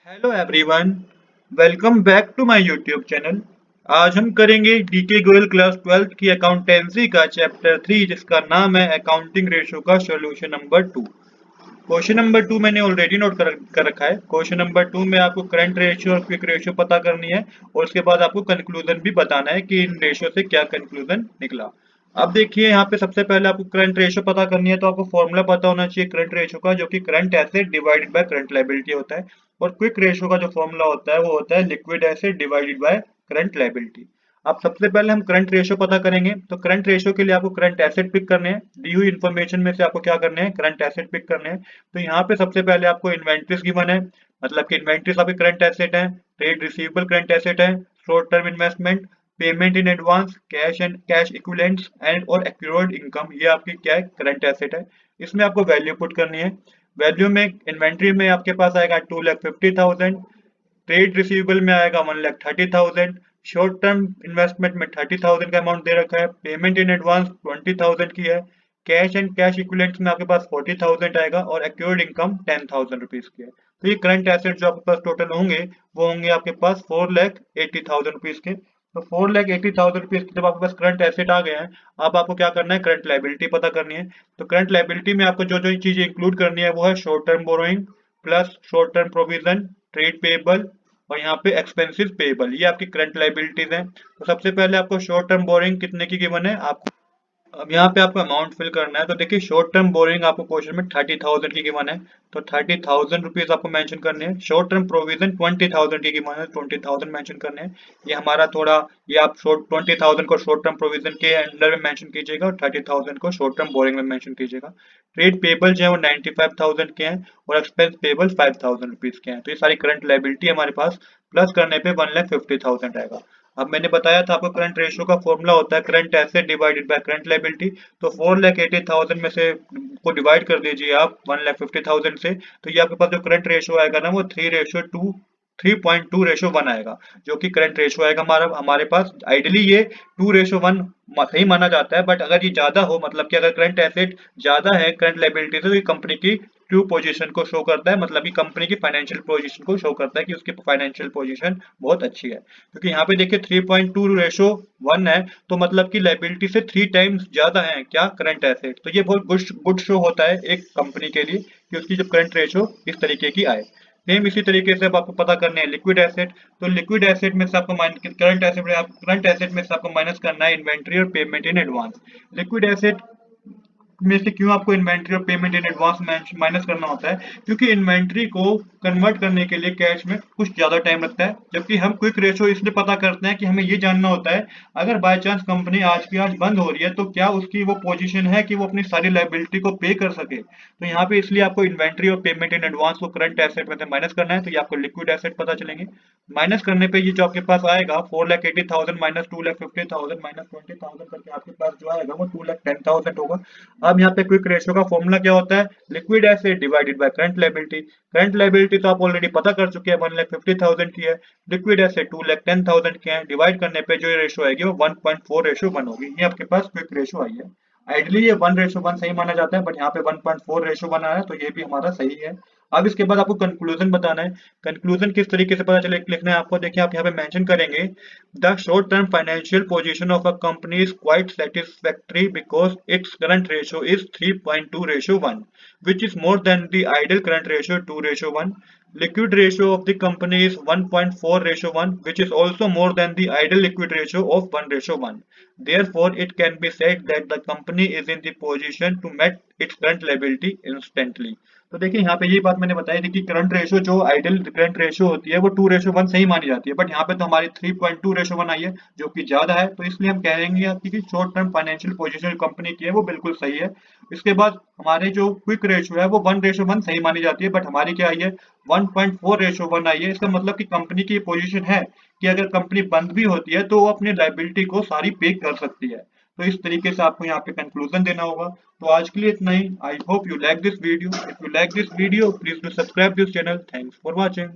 Hello everyone, welcome back to my YouTube channel. आज हम करेंगे डीके गोयल क्लास 12th की अकाउंटेंसी का चैप्टर 3 जिसका नाम है अकाउंटिंग रेशो का सॉल्यूशन नंबर 2। क्वेश्चन नंबर 2 मैंने ऑलरेडी नोट कर रखा है। क्वेश्चन नंबर 2 में आपको करंट रेशियो और क्विक रेशियो पता करनी है और उसके बाद आपको कंक्लूजन भी बताना है कि इन रेशियो से क्या कंक्लूजन निकला। अब देखिए यहाँ पे सबसे पहले आपको करंट रेशियो पता करनी है, तो आपको फॉर्मूला पता होना चाहिए करंट रेशियो का, जो कि current asset divided by current liability होता है। और क्विक रेशियो का जो फॉर्मूला होता है वो होता है liquid asset divided by current liability. अब सबसे पहले हम करंट रेशियो पता करेंगे, तो करंट रेशियो के लिए आपको करंट एसेट पिक करने हैं। दी हुई इन्फॉर्मेशन में से आपको क्या करने हैं, करंट एसेट पिक करने हैं। तो यहाँ पे सबसे पहले आपको इन्वेंट्रीज गिवन है, मतलब कि इन्वेंट्रीज आपके करंट एसेट है, ट्रेड रिसीवेबल करंट एसेट है, short term investment, payment in advance, cash and cash equivalents and और एक्यूर्ड इनकम, ये आपकी क्या है, करंट एसेट है। इसमें आपको वैल्यू पुट करनी है। वैल्यू में इन्वेंट्री में आपके पास आएगा 2,50,000, ट्रेड रिसीवेबल में आएगा 1,30,000, शॉर्ट टर्म इन्वेस्टमेंट में 30,000 का अमाउंट दे रखा है, पेमेंट इन एडवांस 20,000 की है, कैश एंड कैश इक्विवेलेंट्स में आपके पास 40,000 आएगा और एक्योर्ड इनकम 10,000 रुपीज की है। तो ये करंट एसेट जो आपके पास टोटल होंगे वो होंगे आपके पास 4,80,000 रुपीज के। तो 4,80,000 रुपीज की जब आपके पास करंट एसेट आ गए हैं, अब आपको क्या करना है, करंट लायबिलिटी पता करनी है। तो करंट लायबिलिटी में आपको जो जो चीज इंक्लूड करनी है वो है short term borrowing plus short term provision, trade payable और यहाँ पे एक्सपेंसिव पेएबल, ये आपकी करंट लायबिलिटीज हैं। तो सबसे पहले आपको शॉर्ट टर्म बोरिंग कितने की गिवन है, आप अब यहाँ पे आपको अमाउंट फिल करना है। तो देखिए शॉर्ट टर्म बोरिंग आपको क्वेश्चन में 30,000 की गिवन है, तो 30,000 रुपीज आपको मेंशन करने हैं। शॉर्ट टर्म प्रोविजन 20,000 की गिवन है, 20,000 मेंशन करने हैं। ये हमारा थोड़ा, ये आप शॉर्ट 20,000 को शॉर्ट टर्म प्रोविजन के अंडर में मेंशन कीजिएगा और 30,000 को शॉर्ट टर्म बोरिंग में मेंशन कीजिएगा। ट्रेड पेबल जो है वो 95,000 के हैं और एक्सपेंस पेबल 5,000 रुपीज के हैं। तो ये सारी करंट लायबिलिटी हमारे पास प्लस करने पे 1,50,000 आएगा। अब मैंने बताया था आपको करंट रेशियो का फॉर्मूला होता है current asset divided by current liability. तो 4,80,000 में से को डिवाइड कर दीजिए आप 1,50,000 से, तो ये आपके पास जो करंट रेशियो आएगा ना वो 3:2 आएगा, जो कि करंट रेशियो आएगा हमारा हमारे पास। आइडियली ये 2:1 सही माना जाता है, बट अगर ये ज्यादा हो, मतलब कि अगर करंट एसेट ज्यादा है करंट लायबिलिटी से, तो ये कंपनी की ट्रू पोजीशन को शो करता है, मतलब कि कंपनी की फाइनेंशियल पोजीशन को शो करता है कि उसकी फाइनेंशियल पोजीशन बहुत अच्छी है। क्योंकि यहाँ पे देखिए 3:2:1 है, तो मतलब कि लायबिलिटी से 3 टाइम्स ज्यादा है क्या, करंट एसेट। तो ये बहुत गुड शो होता है एक कंपनी के लिए कि उसकी जब करंट रेशो इस तरीके की आए। सेम इसी तरीके से अब आपको पता करने हैं लिक्विड एसेट। तो लिक्विड एसेट में से आपको करंट एसेट में से आपको माइनस करना है इन्वेंट्री और payment in advance. Liquid asset में से क्यों आपको इन्वेंट्री और पेमेंट इन एडवांस माइनस करना होता है, क्योंकि इन्वेंट्री को कन्वर्ट करने के लिए कैश में कुछ ज्यादा टाइम लगता है, जबकि हम क्विक रेशो इसलिए पता करते हैं कि हमें ये जानना होता है अगर बाय चांस कंपनी आज की आज बंद हो रही है तो क्या उसकी वो पोजीशन है कि वो अपनी सारी लायबिलिटी को पे कर सके। तो यहाँ पे इसलिए आपको इन्वेंट्री और पेमेंट इन एडवांस को करंट एसेट में से माइनस करना है, तो ये आपको लिक्विड एसेट पता चलेंगे। माइनस करने पे ये जो आपके पास आएगा 4,80,000 माइनस 2,50,000 माइनस 20,000 करके आपके पास जो आएगा वो 2,10,000 होगा। अब यहाँ पे क्विक रेशियो का फॉर्मूला क्या होता है, liquid asset divided by current liability. Current liability तो आप ऑलरेडी पता कर चुके हैं 1,50,000 की है, लिक्विड एसेट 2,10,000 के हैं, डिवाइड करने पे जो रेशियो आएगी वो 1.4:1 होगी। ये आपके पास क्विक रेशियो आई है। आइडियली ये 1:1 सही माना जाता है, बट यहाँ पे 1.4:1 आ रहा है, तो ये भी हमारा सही है। अब इसके बाद आपको कंक्लूजन बताना है। कंक्लूजन किस तरीके से पता चले लिखना है आपको, देखिए आप यहाँ पे मेंशन करेंगे the short term financial position of a company is quite satisfactory because its current ratio is 3:2:1, which is more than the ideal current ratio 2:1. Liquid ratio of the company is 1.4:1, which is also more than the ideal liquid ratio of 1:1. Therefore, it can be said that the company is in the position to meet its current liability instantly. तो देखिए यहाँ पे ये बात मैंने बताई थी कि करंट रेशियो जो आइडियल करंट रेशियो होती है वो 2:1 सही मानी जाती है, बट यहाँ पे तो हमारी 3.2:1 आई है जो कि ज्यादा है, तो इसलिए हम कहेंगे आपकी कि शॉर्ट टर्म फाइनेंशियल पोजीशन जो कंपनी की है वो बिल्कुल सही है। इसके बाद हमारे जो क्विक रेशियो है वो 1:1 सही मानी जाती है, बट हमारी क्या आई है, 1.4:1 आई है। इसका मतलब कि कंपनी की पोजीशन है कि अगर कंपनी बंद भी होती है तो वो अपनी लायबिलिटी को सारी पे कर सकती है। तो इस तरीके से आपको यहाँ पे कंक्लूजन देना होगा। तो आज के लिए इतना ही। I hope you like this video. If you like this video please do subscribe this channel. Thanks for watching.